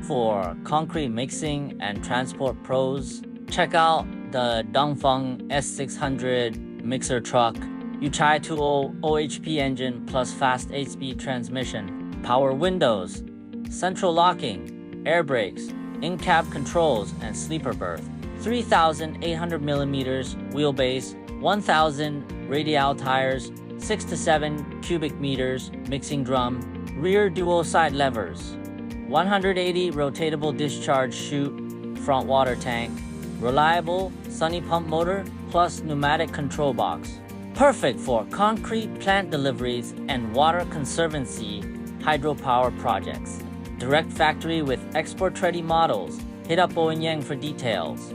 For concrete mixing and transport pros, check out the Dongfeng S600 mixer truck. U-Chi-2.0 OHP engine plus fast 8-speed transmission. Power windows, central locking, air brakes, in-cab controls, and sleeper berth. 3,800mm wheelbase, 1,000 radial tires, 6 to 7 cubic meters mixing drum, rear dual side levers, 180 rotatable discharge chute, front water tank, reliable Sunny pump motor plus pneumatic control box. Perfect for concrete plant deliveries and water conservancy hydropower projects. Direct factory with export-ready models. Hit up Boeing Yang for details.